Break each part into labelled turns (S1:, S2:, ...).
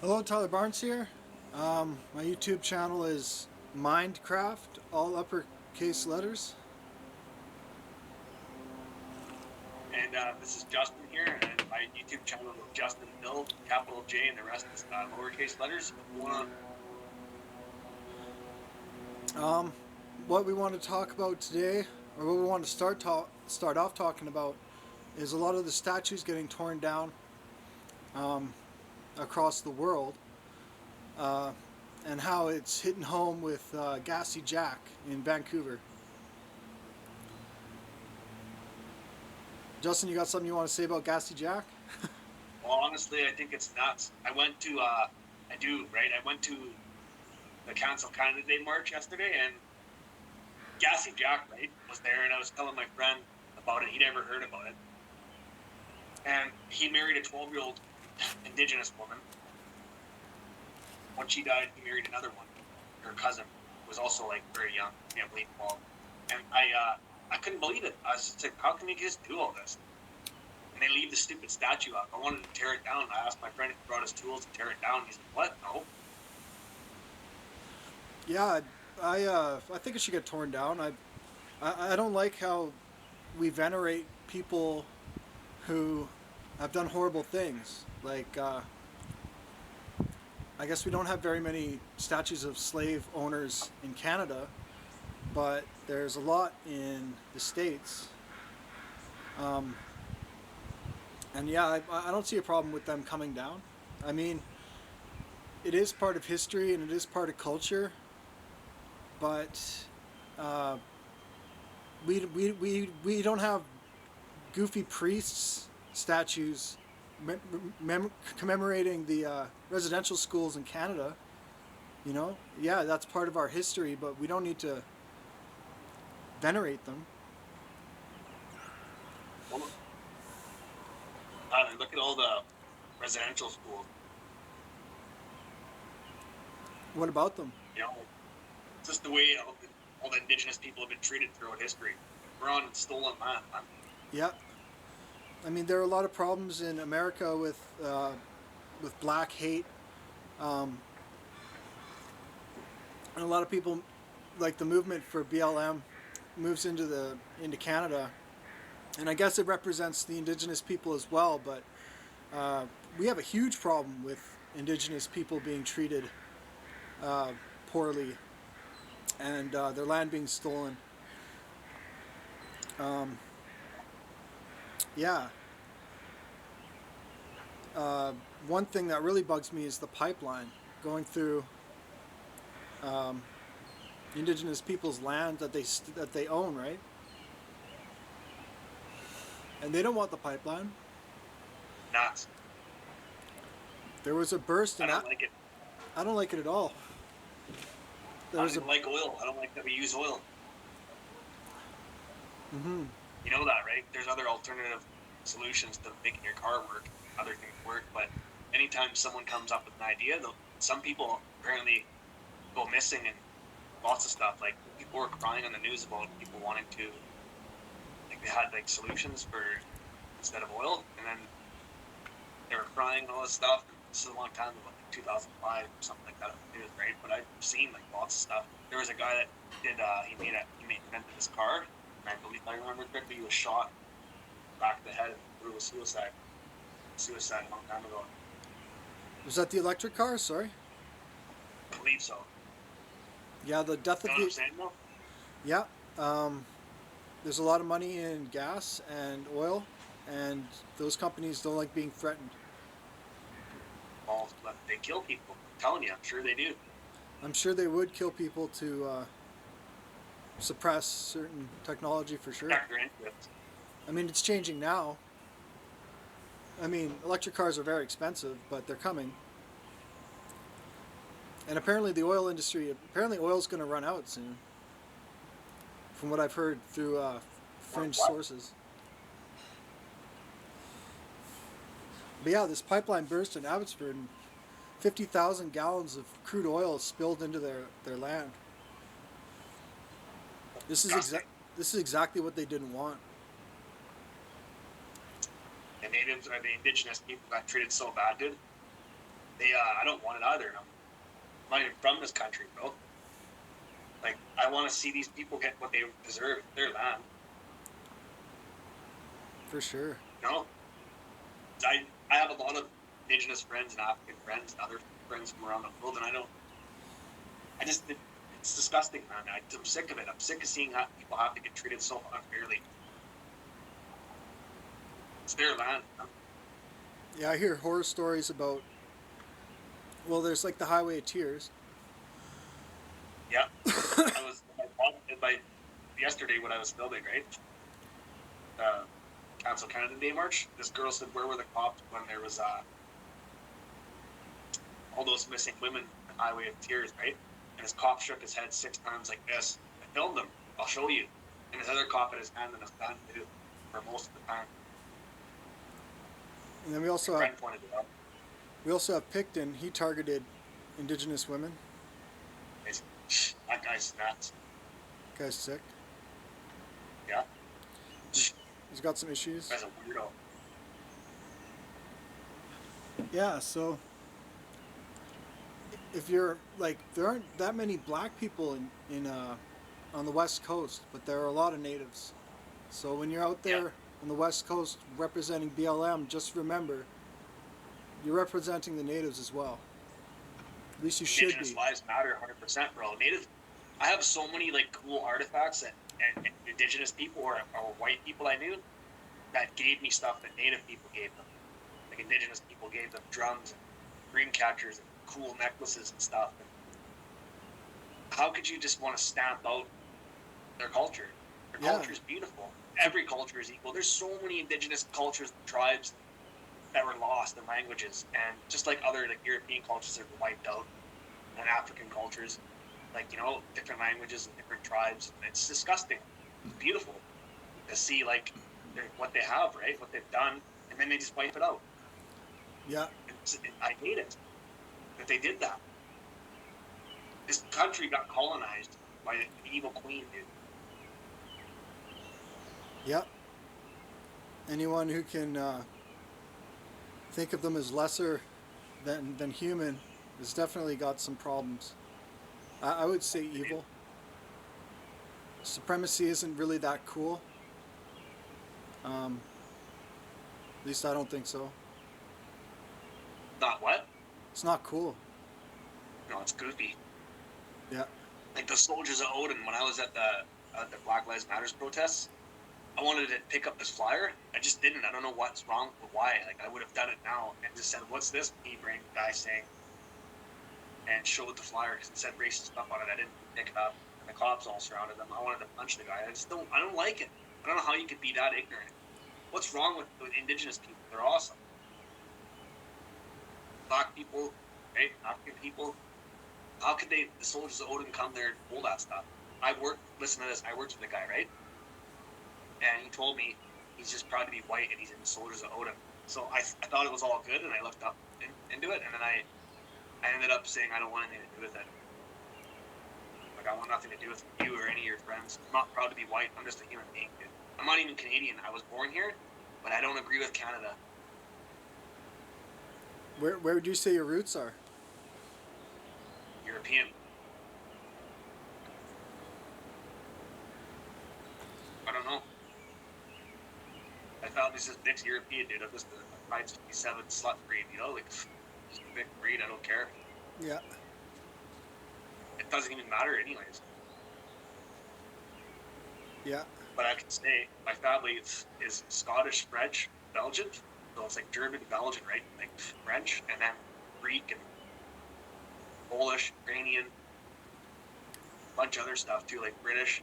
S1: Hello, Tyler Barnes here. My YouTube channel is Mindcraft, all uppercase letters.
S2: And this is Justin here, and my YouTube channel is Justin Bill, capital J, and the rest is lowercase letters. If you want
S1: What we want to talk about today, or what we want to start off talking about, is a lot of the statues getting torn down across the world, and how it's hitting home with Gassy Jack in Vancouver. Justin, you got something you want to say about Gassy Jack?
S2: well, honestly, I think it's nuts. I went to, I went to the Council Candidate March yesterday, and Gassy Jack, right, was there, and I was telling my friend about it. He never heard about it. And he married a 12-year-old Indigenous woman. When she died, he married another one. Her cousin was also like very young, family involved. And I couldn't believe it. I was just like, how can you just do all this? And they leave the stupid statue up. I wanted to tear it down. I asked my friend if he brought his tools to tear it down. He's like, what? No.
S1: Yeah, I think it should get torn down. I don't like how we venerate people who have done horrible things. Like, I guess we don't have very many statues of slave owners in Canada, but there's a lot in the States. And yeah, I don't see a problem with them coming down. I mean, it is part of history and it is part of culture, but we don't have goofy priests statues commemorating the residential schools in Canada. You know, yeah, that's part of our history, but we don't need to venerate them.
S2: Well, look at all the residential schools.
S1: What about them?
S2: You know, it's just the way all the Indigenous people have been treated throughout history. We're on stolen land, man.
S1: Yeah, I mean, there are a lot of problems in America with black hate, um, and a lot of people, like the movement for BLM, moves into Canada, and I guess it represents the Indigenous people as well. But we have a huge problem with Indigenous people being treated poorly, and their land being stolen. Um, yeah. One thing that really bugs me is the pipeline going through Indigenous people's land that they own, right? And they don't want the pipeline.
S2: Nuts.
S1: There was a burst,
S2: I
S1: and
S2: don't like it.
S1: I don't like it at all.
S2: I
S1: There
S2: don't
S1: was
S2: even
S1: a
S2: like oil. I don't like that we use oil.
S1: hmm
S2: You know that, right? There's other alternative solutions to making your car work, other things work. But anytime someone comes up with an idea, some people apparently go missing and lots of stuff. Like people were crying on the news about people wanting to, like they had like solutions for instead of oil, and then they were crying and all this stuff. And this is a long time ago, like 2005 or something like that on the news, right? But I've seen like lots of stuff. There was a guy that did he invented this car, and I believe I remember correctly, he was shot back of the head and through a suicide a long time ago.
S1: was that the electric car? Sorry.
S2: I believe so.
S1: Yeah, the death
S2: You
S1: of
S2: know what I'm
S1: the
S2: saying though?
S1: yeah. There's a lot of money in gas and oil, and those companies don't like being threatened.
S2: Well, they kill people. I'm telling you, I'm sure they do.
S1: I'm sure they would kill people to suppress certain technology for sure.
S2: Protect their interests.
S1: I mean, it's changing now. I mean, electric cars are very expensive, but they're coming. And apparently, apparently, oil's going to run out soon, from what I've heard through fringe
S2: What?
S1: sources. But yeah, this pipeline burst in Abbotsford, and 50,000 gallons of crude oil spilled into their land. This is
S2: Disgusting.
S1: this is exactly what they didn't want.
S2: The natives or the indigenous people got treated so bad, dude. I don't want it either. I'm not even from this country, bro. Like, I want to see these people get what they deserve. It's their land.
S1: For sure.
S2: No, I have a lot of Indigenous friends and African friends and other friends from around the world, and it's disgusting, man. I'm sick of it. I'm sick of seeing how people have to get treated so unfairly. It's their land.
S1: Yeah, I hear horror stories about. Well, there's like the Highway of Tears.
S2: Yeah, I was my yesterday when I was filming, right? Uh, Council Canada Day March. This girl said, "Where were the cops when there was all those missing women in Highway of Tears?" Right? And his cop shook his head 6 times like this. I filmed him. I'll show you. And his other cop had his hand in his gun too, for most of the time.
S1: And then
S2: My friend pointed it out.
S1: we also have Picton. He targeted Indigenous women.
S2: That guy's nuts.
S1: Guy's sick.
S2: Yeah,
S1: He's got some issues.
S2: guy's a weirdo.
S1: Yeah, so if you're like, there aren't that many black people in on the West Coast, but there are a lot of natives. So when you're out there on the West Coast representing BLM, just remember you're representing the natives as well. At least you should
S2: Indigenous
S1: be.
S2: lives matter 100%, bro. I have so many like cool artifacts and Indigenous people or white people I knew that gave me stuff that Native people gave them. Like Indigenous people gave them drums and dream catchers and cool necklaces and stuff. And how could you just want to stamp out their culture? Their
S1: Yeah.
S2: culture is beautiful. Every culture is equal. There's so many Indigenous cultures and tribes that were lost in languages, and just like other like European cultures that were wiped out, and African cultures, like different languages and different tribes. It's disgusting. It's beautiful to see like what they have, right? What they've done, and then they just wipe it out.
S1: Yeah.
S2: I hate it that they did that. This country got colonized by an evil queen, dude.
S1: Yeah. Anyone who can think of them as lesser than human has definitely got some problems. I would say evil. Supremacy isn't really that cool. At least I don't think so.
S2: Not what?
S1: It's not cool.
S2: No, it's goofy.
S1: Yeah.
S2: Like the soldiers of Odin. When I was at the Black Lives Matters protests, I wanted to pick up this flyer. I just didn't. I don't know what's wrong or why. Like I would have done it now and just said, "What's this pea-brain guy saying?" And showed the flyer because it said racist stuff on it. I didn't pick it up, and the cops all surrounded them. I wanted to punch the guy. I don't like it. I don't know how you could be that ignorant. What's wrong with Indigenous people? They're awesome. Black people, right? African people. How could the soldiers of Odin come there and pull that stuff? Listen to this. I worked with the guy, right? And he told me he's just proud to be white and he's in the soldiers of Odin. So I thought it was all good, and I looked up into it, and then I ended up saying I don't want anything to do with it. Like I want nothing to do with you or any of your friends. I'm not proud to be white. I'm just a human being, dude. I'm not even Canadian. I was born here, but I don't agree with Canada.
S1: Where would you say your roots are?
S2: European. I don't know. I found this mixed European, dude. I'm just a 567 slut breed, like just a big breed. I don't care.
S1: Yeah.
S2: It doesn't even matter, anyways.
S1: Yeah.
S2: But I can say my family is Scottish, French, Belgian. So it's like German, Belgian, right? Like French, and then Greek and Polish, Ukrainian, a bunch of other stuff too, like British.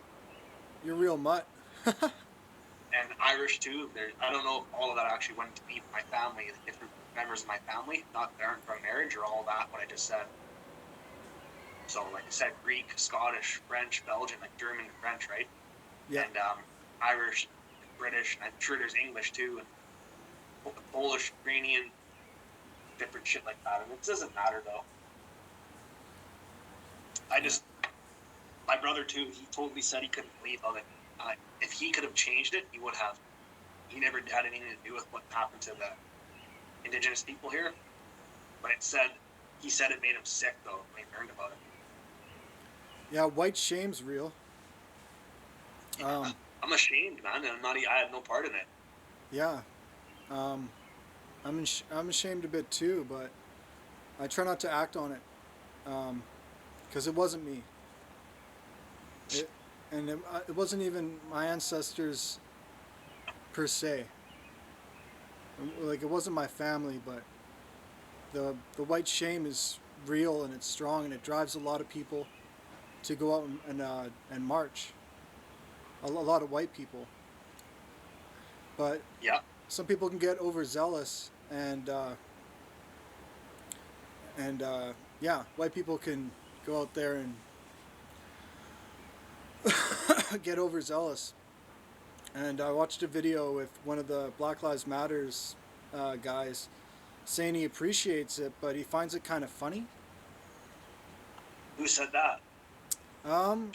S1: You're real mutt.
S2: And Irish too. I don't know if all of that actually went to me, my family, the different members of my family, not that aren't from marriage or all that, what I just said. So, like I said, Greek, Scottish, French, Belgian, like German and French, right?
S1: Yeah.
S2: And Irish, British, and I'm sure there's English too, and Polish, Ukrainian, different shit like that. And it doesn't matter though. My brother too, he totally said he couldn't believe of it. If he could have changed it, he would have. He never had anything to do with what happened to the Indigenous people here. But he said it made him sick though when he learned about it.
S1: Yeah, white shame's real.
S2: Yeah, I'm ashamed, man, and I had no part in it.
S1: Yeah, um, I'm ashamed a bit too, but I try not to act on it because it wasn't me. It, and it wasn't even my ancestors per se. Like it wasn't my family, but the white shame is real and it's strong and it drives a lot of people to go out and march. A lot of white people, but
S2: Yeah,
S1: some people can get overzealous and yeah, white people can go out there and get overzealous. And I watched a video with one of the Black Lives Matters guys saying he appreciates it, but he finds it kind of funny.
S2: who said that?
S1: Um,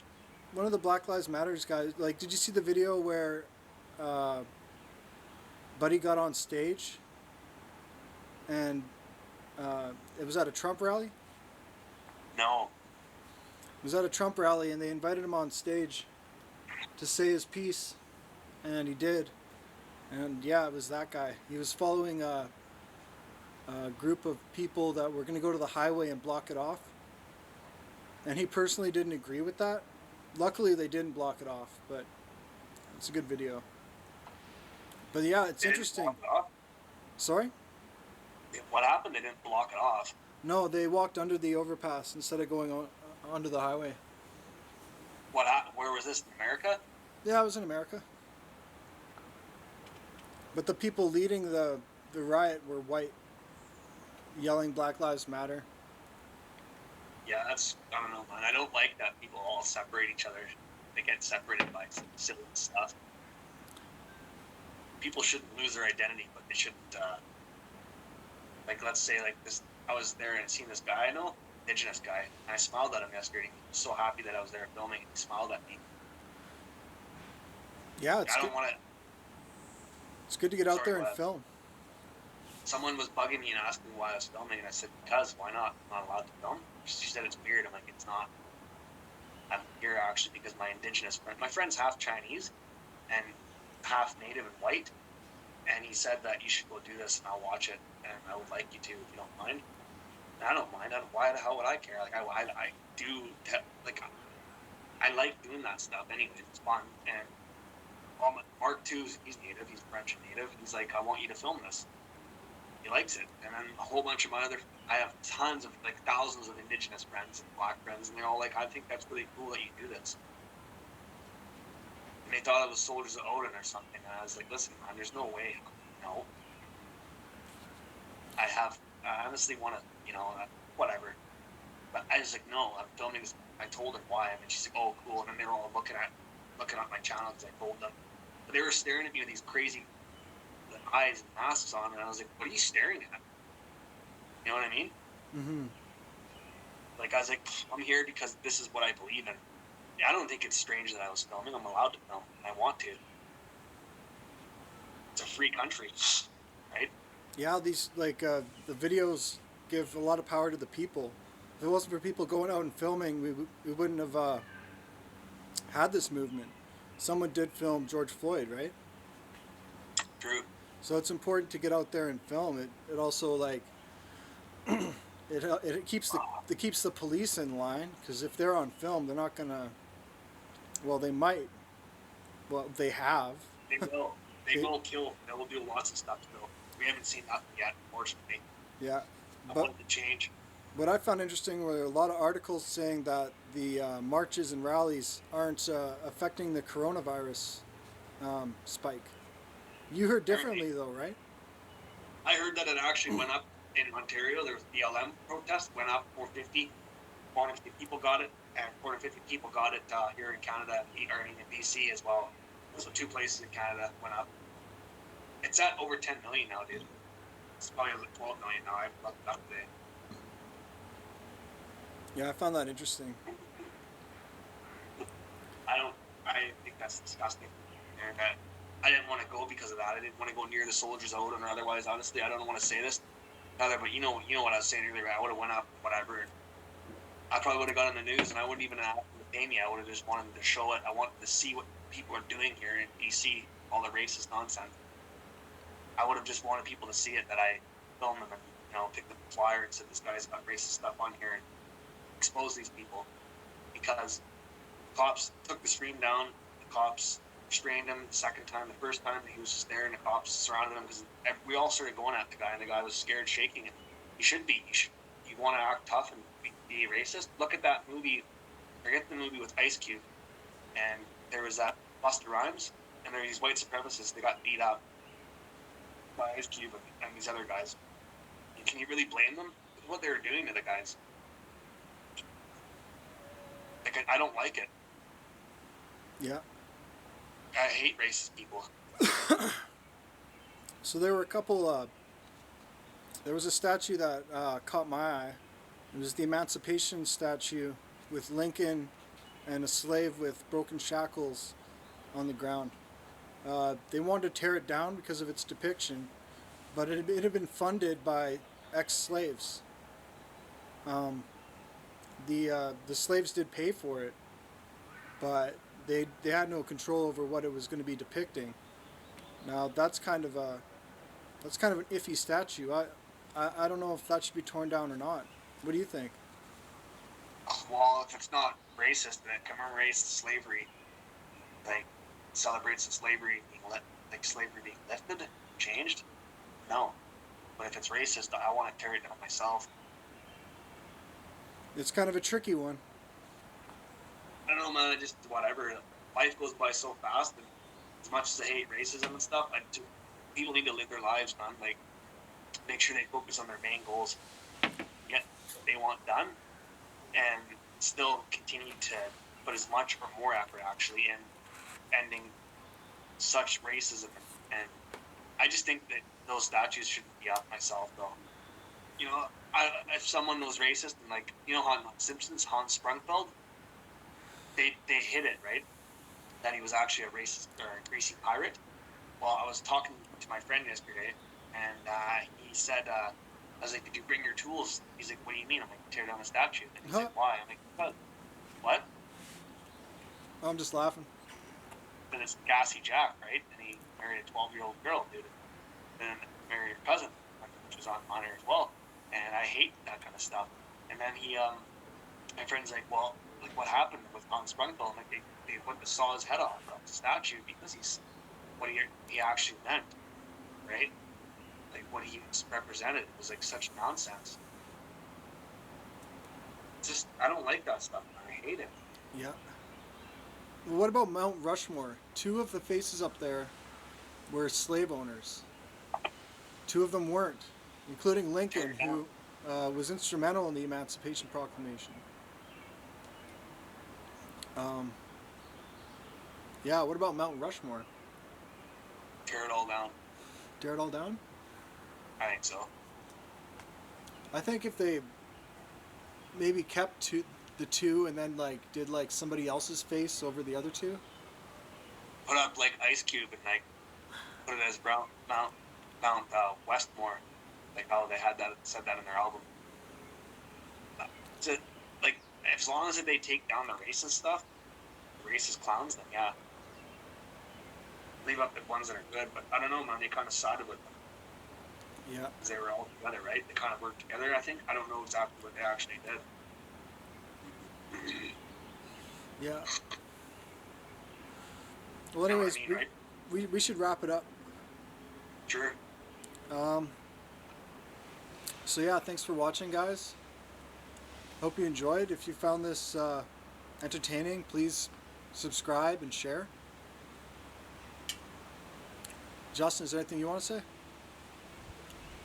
S1: One of the Black Lives Matters guys, like, did you see the video where uh, Buddy got on stage and it was at a Trump rally?
S2: No.
S1: It was at a Trump rally and they invited him on stage to say his piece, and he did. And yeah, it was that guy. He was following a group of people that were going to go to the highway and block it off. And he personally didn't agree with that. Luckily, they didn't block it off, but it's a good video. But yeah, it's
S2: They didn't
S1: interesting.
S2: block it off?
S1: Sorry?
S2: What happened? They didn't block it off.
S1: No, they walked under the overpass instead of going onto the highway.
S2: Where was this? In America?
S1: Yeah, it was in America. But the people leading the riot were white, yelling Black Lives Matter.
S2: Yeah, I don't know, man. I don't like that people all separate each other. They get separated by silly stuff. People shouldn't lose their identity, but they shouldn't, like, let's say, like, this, I was there and seen this guy I know, Indigenous guy, and I smiled at him yesterday. He was so happy that I was there filming, and he smiled at me.
S1: Yeah, it's
S2: I
S1: good.
S2: don't want to.
S1: It's good to get out
S2: Sorry,
S1: there and
S2: what?
S1: film.
S2: Someone was bugging me and asking me why I was filming, and I said, because, why not? I'm not allowed to film. She said it's weird. I'm like, it's not. I'm here actually because my friend's half Chinese and half Native and white, and he said that you should go do this and I'll watch it, and I would like you to if you don't mind. And I don't mind. Why the hell would I care? Like, I do, like, I like doing that stuff anyway. It's fun. And Mark too, he's Native, he's French and Native. He's like, I want you to film this. He likes it. And then a whole bunch of I have tons of, like, thousands of Indigenous friends and Black friends, and they're all like, I think that's really cool that you do this. And they thought I was Soldiers of Odin or something, and I was like, listen, man, there's no way. No. I honestly want to, whatever. But I was like, no, I'm filming this. I told her why, and she's like, oh, cool. And then they were all looking at my channel because I told them. But they were staring at me with these crazy eyes and masks on, and I was like, what are you staring at? You know what I mean?
S1: Mm-hmm.
S2: Like, I was like, I'm here because this is what I believe in. I don't think it's strange that I was filming. I'm allowed to film. I want to. It's a free country, right?
S1: Yeah, these the videos give a lot of power to the people. If it wasn't for people going out and filming, we wouldn't have had this movement. Someone did film George Floyd, right?
S2: True.
S1: So it's important to get out there and film. It also it keeps the police in line, because if they're on film, they're not gonna. Well, they might. Well, they have.
S2: They will. They will kill. They will do lots of stuff still. We haven't seen nothing yet, unfortunately.
S1: Yeah,
S2: I
S1: but
S2: want to change.
S1: what I found interesting were a lot of articles saying that the marches and rallies aren't affecting the coronavirus spike. You heard differently, though, right?
S2: I heard that it actually went up in Ontario. There was BLM protest, went up 450 people got it, and 450 people got it here in Canada, or in BC as well. So 2 places in Canada went up. It's at over 10 million now, dude. It's probably like 12 million now. I've looked it up today.
S1: Yeah, I found that interesting.
S2: I think that's disgusting. And I didn't want to go because of that. I didn't want to go near the Soldiers' Odin or otherwise. Honestly, I don't want to say this. Other, but you know what I was saying earlier. I would have went up, whatever. And I probably would have got on the news, and I wouldn't even have asked them to pay me. I would have just wanted to show it. I wanted to see what people are doing here in BC, all the racist nonsense. I would have just wanted people to see it, that I filmed them and picked up the flyer and said this guy's got racist stuff on here and expose these people, because the cops took the stream down. The cops restrained him the second time. The first time he was just there, and the cops surrounded him because we all started going at the guy, and the guy was scared, shaking. And you should be. You want to act tough and be racist? Look at that movie. Forget the movie with Ice Cube, and there was that Busta Rhymes, and there were these white supremacists. They got beat up by Ice Cube and these other guys. And can you really blame them for what they were doing to the guys? Like, I don't like it.
S1: Yeah.
S2: I hate racist people.
S1: So there were a couple. There was a statue that caught my eye. It was the Emancipation statue with Lincoln and a slave with broken shackles on the ground. They wanted to tear it down because of its depiction, but it had been funded by ex-slaves. The slaves did pay for it, but they had no control over what it was going to be depicting. Now that's kind of an iffy statue. I don't know if that should be torn down or not. What do you think?
S2: Well, if it's not racist and it commemorates slavery, like celebrates the slavery being lifted, changed, no. But if it's racist, I want to tear it down myself.
S1: It's kind of a tricky one.
S2: I don't know, man. I just whatever. Life goes by so fast, and as much as I hate racism and stuff, people need to live their lives, man. Like, make sure they focus on their main goals, get what they want done, and still continue to put as much or more effort actually in ending such racism. And I just think that those statues shouldn't be up myself, though. If someone was racist, and on Simpsons, Hans Sprungfeld, they hid it, right? That he was actually a racist or a greasy pirate. Well, I was talking to my friend yesterday, and he said, I was like, did you bring your tools? He's like, what do you mean? I'm like, tear down the statue. And he's like, why? I'm like, what?
S1: I'm just laughing.
S2: But it's Gassy Jack, right? And he married a 12-year-old girl, dude. And then married her cousin, which was on here as well. And I hate that kind of stuff. And then my friend's like, well, what happened with Hans Sprungfeld? I'm like, they went to saw his head off of the statue because he's what he actually meant, right? Like, what he represented was such nonsense. It's just, I don't like that stuff, man. I hate it.
S1: Yeah. Well, what about Mount Rushmore? 2 of the faces up there were slave owners. 2 of them weren't, including Lincoln, who was instrumental in the Emancipation Proclamation. Yeah, what about Mount Rushmore?
S2: Tear it all down.
S1: Tear it all down?
S2: I think so.
S1: I think if they maybe kept the 2 and then did somebody else's face over the other 2.
S2: Put up Ice Cube and put it as Mount Westmore, like how they said that in their album. So, as long as they take down the racist stuff, the racist clowns, then yeah. Leave up the ones that are good, but I don't know, man. They kind of sided with them.
S1: Yeah.
S2: Because they were all together, right? They kind of worked together, I think. I don't know exactly what they actually did.
S1: Yeah. Well, anyways,
S2: you know what I mean, right?
S1: we should wrap it up.
S2: Sure.
S1: So yeah, thanks for watching, guys. Hope you enjoyed. If you found this entertaining, please subscribe and share. Justin, is there anything you want to say?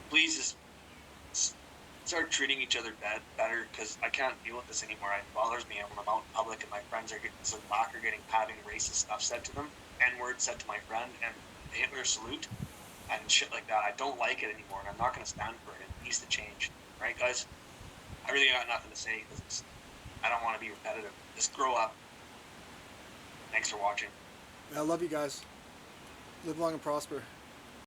S2: Please just start treating each other better, because I can't deal with this anymore. It bothers me when I'm out in public and my friends are having racist stuff said to them, N-word said to my friend, and the Hitler salute, and shit like that. I don't like it anymore, and I'm not going to stand for it. It needs to change. Right, guys? I really got nothing to say, because I don't want to be repetitive. Just grow up. Thanks for watching.
S1: I love you guys. Live long and prosper.